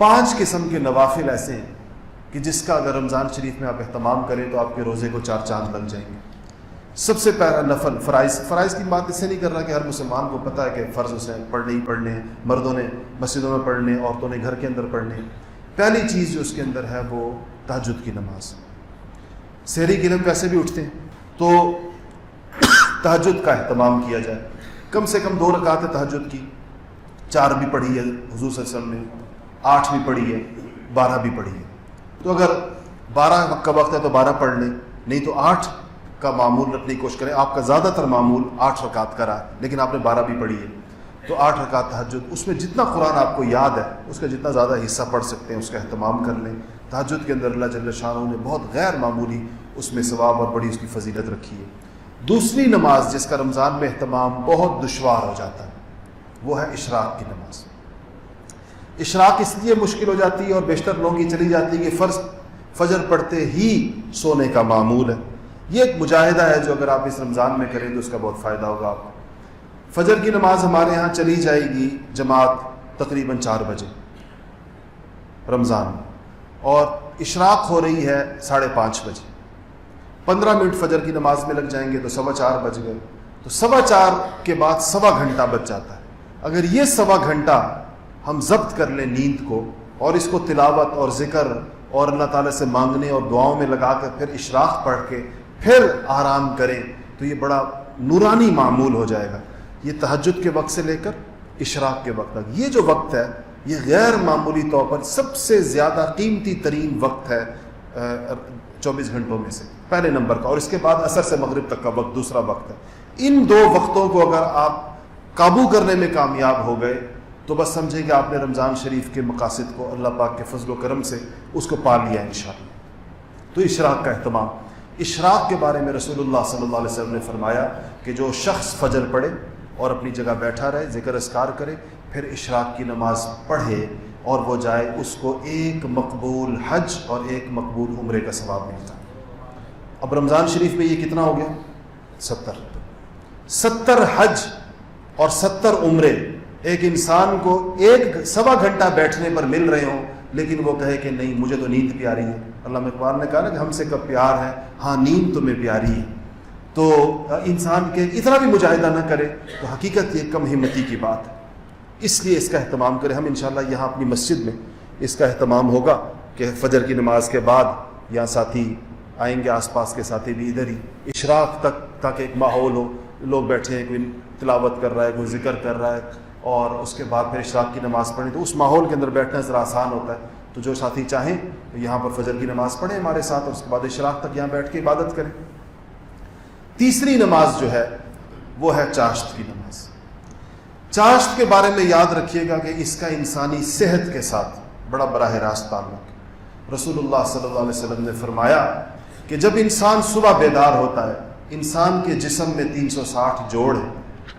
5 قسم کے نوافل ایسے ہیں کہ جس کا اگر رمضان شریف میں آپ اہتمام کریں تو آپ کے روزے کو 4 چاند لگ جائیں گے۔ سب سے پہلا نفل فرائض کی بات اس سے نہیں کر رہا کہ ہر مسلمان کو پتہ ہے کہ فرض اسے پڑھنے ہی پڑھنے ہیں، مردوں نے مسجدوں میں پڑھنے، عورتوں نے گھر کے اندر پڑھنے۔ پہلی چیز جو اس کے اندر ہے وہ تہجد کی نماز۔ سحری کے دن ویسے بھی اٹھتے ہیں تو تہجد کا اہتمام کیا جائے، کم سے کم 2 رکعت تہجد کی، 4 بھی پڑھی ہے حضور صلی اللہ علیہ وسلم نے، 8 بھی پڑھی ہے، 12 بھی پڑھی ہے۔ تو اگر 12 کا وقت ہے تو 12 پڑھ لیں، نہیں تو 8 کا معمول رکھنے کی کوشش کریں۔ آپ کا زیادہ تر معمول 8 رکعت کا رہا ہے، لیکن آپ نے 12 بھی پڑھی ہے تو 8 رکعت تہجد، اس میں جتنا قرآن آپ کو یاد ہے اس کا جتنا زیادہ حصہ پڑھ سکتے ہیں اس کا اہتمام کر لیں۔ تہجد کے اندر اللہ جل شانہ نے بہت غیر معمولی اس میں ثواب اور بڑی اس کی فضیلت رکھی ہے۔ دوسری نماز جس کا رمضان میں اہتمام بہت دشوار ہو جاتا ہے وہ ہے اشراق کی نماز۔ اشراق اس لیے مشکل ہو جاتی ہے اور بیشتر لوگوں کی چلی جاتی ہے کہ فجر پڑھتے ہی سونے کا معمول ہے۔ یہ ایک مجاہدہ ہے جو اگر آپ اس رمضان میں کریں تو اس کا بہت فائدہ ہوگا آپ کو۔ فجر کی نماز ہمارے یہاں چلی جائے گی جماعت تقریباً 4 بجے رمضان میں، اور اشراق ہو رہی ہے 5:30 بجے۔ 15 منٹ فجر کی نماز میں لگ جائیں گے تو 4:15 بج گئے، تو 4:15 کے بعد 1.25 گھنٹہ بچ جاتا ہے۔ اگر یہ 1.25 گھنٹہ ہم ضبط کر لیں نیند کو اور اس کو تلاوت اور ذکر اور اللہ تعالیٰ سے مانگنے اور دعاؤں میں لگا کر پھر اشراق پڑھ کے پھر آرام کریں تو یہ بڑا نورانی معمول ہو جائے گا۔ یہ تہجد کے وقت سے لے کر اشراق کے وقت تک یہ جو وقت ہے یہ غیر معمولی طور پر سب سے زیادہ قیمتی ترین وقت ہے 24 گھنٹوں میں سے، پہلے نمبر کا، اور اس کے بعد عصر سے مغرب تک کا وقت دوسرا وقت ہے۔ ان 2 وقتوں کو اگر آپ قابو کرنے میں کامیاب ہو گئے تو بس سمجھیں کہ آپ نے رمضان شریف کے مقاصد کو اللہ پاک کے فضل و کرم سے اس کو پا لیا انشاءاللہ۔ تو اشراق کا اہتمام، اشراق کے بارے میں رسول اللہ صلی اللہ علیہ وسلم نے فرمایا کہ جو شخص فجر پڑھے اور اپنی جگہ بیٹھا رہے، ذکر اذکار کرے، پھر اشراق کی نماز پڑھے اور وہ جائے، اس کو 1 مقبول حج اور 1 مقبول عمرے کا ثواب ملتا ہے۔ اب رمضان شریف میں یہ کتنا ہو گیا؟ 70 حج اور 70 عمرے ایک انسان کو 1.25 گھنٹہ بیٹھنے پر مل رہے ہوں، لیکن وہ کہے کہ نہیں مجھے تو نیند پیاری ہے۔ علامہ اقبال نے کہا نا کہ ہم سے کب پیار ہے، ہاں نیند تمہیں پیاری ہے۔ تو انسان کے اتنا بھی مجاہدہ نہ کرے تو حقیقت یہ کم ہمتی کی بات ہے، اس لیے اس کا اہتمام کریں۔ ہم انشاءاللہ یہاں اپنی مسجد میں اس کا اہتمام ہوگا کہ فجر کی نماز کے بعد یہاں ساتھی آئیں گے، آس پاس کے ساتھی بھی ادھر ہی اشراق تک، تاکہ ایک ماحول ہو، لوگ بیٹھے ہیں، کوئی تلاوت کر رہا ہے، کوئی ذکر کر رہا ہے، اور اس کے بعد پھر اشراق کی نماز پڑھیں تو اس ماحول کے اندر بیٹھنا ذرا آسان ہوتا ہے۔ تو جو ساتھی چاہیں تو یہاں پر فجر کی نماز پڑھیں ہمارے ساتھ، اور اس کے بعد اشراق تک یہاں بیٹھ کے عبادت کریں۔ تیسری نماز جو ہے وہ ہے چاشت کی نماز۔ چاشت کے بارے میں یاد رکھیے گا کہ اس کا انسانی صحت کے ساتھ بڑا براہ راست تعلق ہے۔ رسول اللہ صلی اللہ علیہ وسلم نے فرمایا کہ جب انسان صبح بیدار ہوتا ہے، انسان کے جسم میں 360 جوڑ ہیں،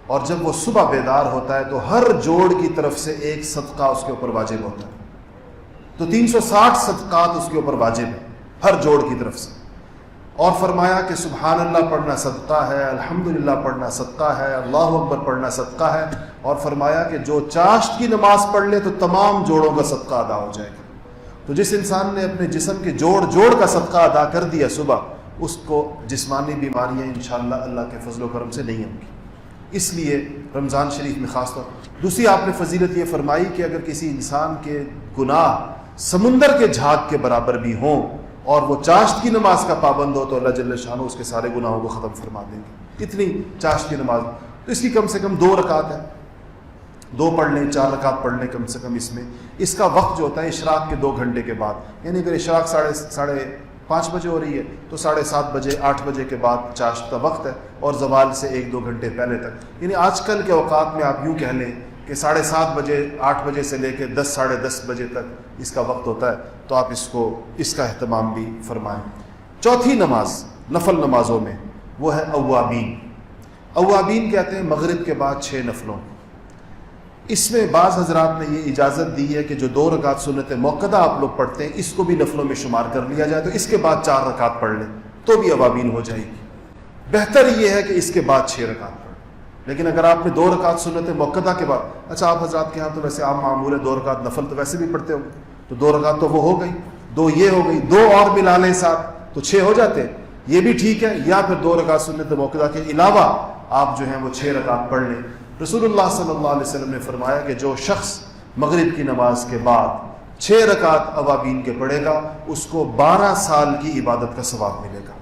اور جب وہ صبح بیدار ہوتا ہے تو ہر جوڑ کی طرف سے 1 صدقہ اس کے اوپر واجب ہوتا ہے۔ تو 360 صدقات اس کے اوپر واجب ہیں ہر جوڑ کی طرف سے، اور فرمایا کہ سبحان اللہ پڑھنا صدقہ ہے، الحمدللہ پڑھنا صدقہ ہے، اللہ اکبر پڑھنا صدقہ ہے، اور فرمایا کہ جو چاشت کی نماز پڑھ لے تو تمام جوڑوں کا صدقہ ادا ہو جائے گا۔ تو جس انسان نے اپنے جسم کے جوڑ کا صدقہ ادا کر دیا صبح، اس کو جسمانی بیماریاں انشاءاللہ اللہ کے فضل و کرم سے نہیں ہوں گی۔ اس لیے رمضان شریف میں خاص طور دوسری آپ نے فضیلت یہ فرمائی کہ اگر کسی انسان کے گناہ سمندر کے جھاگ کے برابر بھی ہوں اور وہ چاشت کی نماز کا پابند ہو تو اللہ جل شانہ اس کے سارے گناہوں کو ختم فرما دیں گے۔ اتنی چاشت کی نماز، تو اس کی کم سے کم 2 رکعت ہے، 2 پڑھ لیں، 4 رکعت پڑھ لیں کم سے کم اس میں۔ اس کا وقت جو ہوتا ہے اشراق کے 2 گھنٹے کے بعد، یعنی اگر اشراق 5:30 بجے ہو رہی ہے تو 7:30 بجے 8 بجے کے بعد چاشت کا وقت ہے، اور زوال سے 1-2 گھنٹے پہلے تک، یعنی آج کل کے اوقات میں آپ یوں کہہ لیں کہ 7:30 بجے 8 بجے سے لے کے 10 ساڑھے 10 بجے تک اس کا وقت ہوتا ہے۔ تو آپ اس کا اہتمام بھی فرمائیں۔ چوتھی نماز نفل نمازوں میں وہ ہے اوابین۔ اوابین کہتے ہیں مغرب کے بعد 6 نفلوں۔ اس میں بعض حضرات نے یہ اجازت دی ہے کہ جو 2 رکعت سنت موقدہ آپ لوگ پڑھتے ہیں اس کو بھی نفلوں میں شمار کر لیا جائے، تو اس کے بعد 4 رکعت پڑھ لیں تو بھی اوابین ہو جائے گی۔ بہتر یہ ہے کہ اس کے بعد 6 رکعت پڑھ، لیکن اگر آپ نے 2 رکعت سنت موقدہ کے بعد، اچھا آپ حضرات کے ہاں تو ویسے عام معمول ہے 2 رکعت نفل تو ویسے بھی پڑھتے ہوں گے، تو 2 رکعت تو وہ ہو گئی، 2 یہ ہو گئی، 2 اور ملا لیں ساتھ تو 6 ہو جاتے ہیں، یہ بھی ٹھیک ہے، یا پھر 2 رکعت سنت موقدہ کے علاوہ آپ جو ہیں وہ 6 رکعت پڑھ لیں۔ رسول اللہ صلی اللہ علیہ وسلم نے فرمایا کہ جو شخص مغرب کی نماز کے بعد 6 رکعت اوابین کے پڑھے گا اس کو 12 سال کی عبادت کا ثواب ملے گا،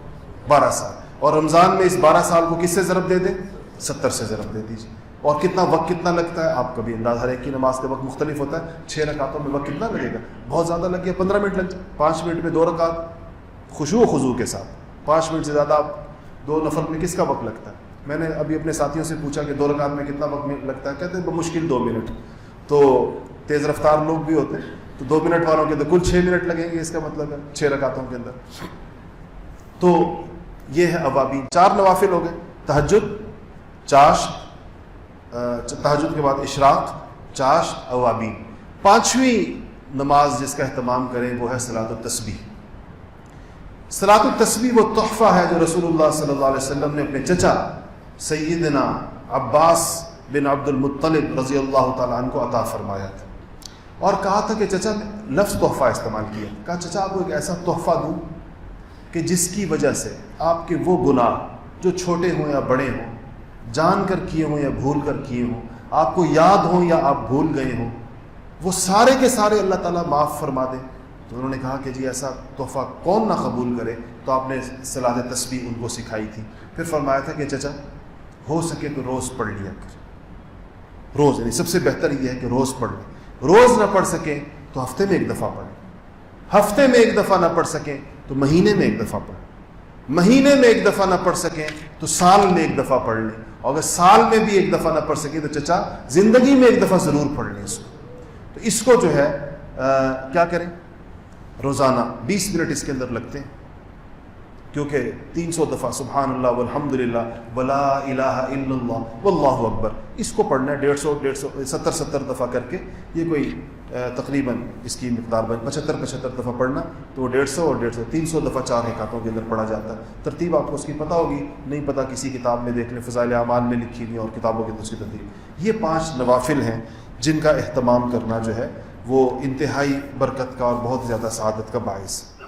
12 سال۔ اور رمضان میں اس 12 سال کو کس سے ضرب دے دیں؟ 70 سے ضرب دے دیجیے۔ اور کتنا وقت کتنا لگتا ہے آپ کا بھی انداز، ہر ایک کی نماز کے وقت مختلف ہوتا ہے، 6 رکعتوں میں وقت کتنا لگے گا؟ بہت زیادہ لگ گیا، 15 منٹ لگ جائے، 5 منٹ میں 2 رکعت خشوع و خضوع کے ساتھ، 5 منٹ سے زیادہ آپ 2 نفل میں کس کا وقت لگتا ہے؟ میں نے ابھی اپنے ساتھیوں سے پوچھا کہ 2 رکعت میں کتنا وقت لگتا ہے، کہتے ہیں بمشکل 2 منٹ، تو تیز رفتار لوگ بھی ہوتے ہیں تو 2 منٹ والوں کے اندر کل 6 منٹ لگیں گے، اس کا مطلب ہے 6 رکعتوں کے اندر۔ تو یہ ہے اوابین۔ 4 نوافل ہو گئے، تہجد، چاشت، تہجد کے بعد اشراق، چاشت، اوابین۔ 5ویں نماز جس کا اہتمام کریں وہ ہے صلاۃ التسبیح۔ صلاۃ التسبیح وہ تحفہ ہے جو رسول اللہ صلی اللہ علیہ وسلم نے اپنے چچا سیدنا عباس بن عبد المطلب رضی اللہ تعالیٰ عنہ کو عطا فرمایا تھا، اور کہا تھا کہ چچا نے لفظ تحفہ استعمال کیا، کہا چچا آپ کو ایک ایسا تحفہ دوں کہ جس کی وجہ سے آپ کے وہ گناہ جو چھوٹے ہوں یا بڑے ہوں، جان کر کیے ہوں یا بھول کر کیے ہوں، آپ کو یاد ہوں یا آپ بھول گئے ہوں، وہ سارے کے سارے اللہ تعالیٰ معاف فرما دیں۔ تو انہوں نے کہا کہ جی ایسا تحفہ کون نہ قبول کرے، تو آپ نے صلاۃ تسبیح ان کو سکھائی تھی۔ پھر فرمایا تھا کہ چچا ہو سکے تو روز پڑھ لیا کر، روز، یعنی سب سے بہتر یہ ہے کہ روز پڑھ لیں، روز نہ پڑھ سکیں تو ہفتے میں 1 دفعہ پڑھیں، ہفتے میں 1 دفعہ نہ پڑھ سکیں تو مہینے میں 1 دفعہ پڑھیں، مہینے میں 1 دفعہ نہ پڑھ سکیں تو سال میں 1 دفعہ پڑھ لیں، اور اگر سال میں بھی 1 دفعہ نہ پڑھ سکیں تو چچا زندگی میں 1 دفعہ ضرور پڑھ لیں اس کو۔ تو اس کو جو ہے کیا کریں، روزانہ 20 منٹ اس کے اندر لگتے ہیں، کیونکہ 300 دفعہ سبحان اللہ والحمد للہ ولا الہ الا اللہ واللہ اکبر، اس کو پڑھنا ہے 150 70 دفعہ کر کے، یہ کوئی تقریباً اس کی مقدار 75 دفعہ پڑھنا، تو 150 اور 150 300 دفعہ 4 رکعتوں کے اندر پڑھا جاتا ہے۔ ترتیب آپ کو اس کی پتہ ہوگی، نہیں پتہ کسی کتاب میں دیکھ لیں، فضائل اعمال میں لکھی ہوئی اور کتابوں کے اندر اس کی ترتیب۔ یہ 5 نوافل ہیں جن کا اہتمام کرنا جو ہے وہ انتہائی برکت کا اور بہت زیادہ سعادت کا باعث ہے۔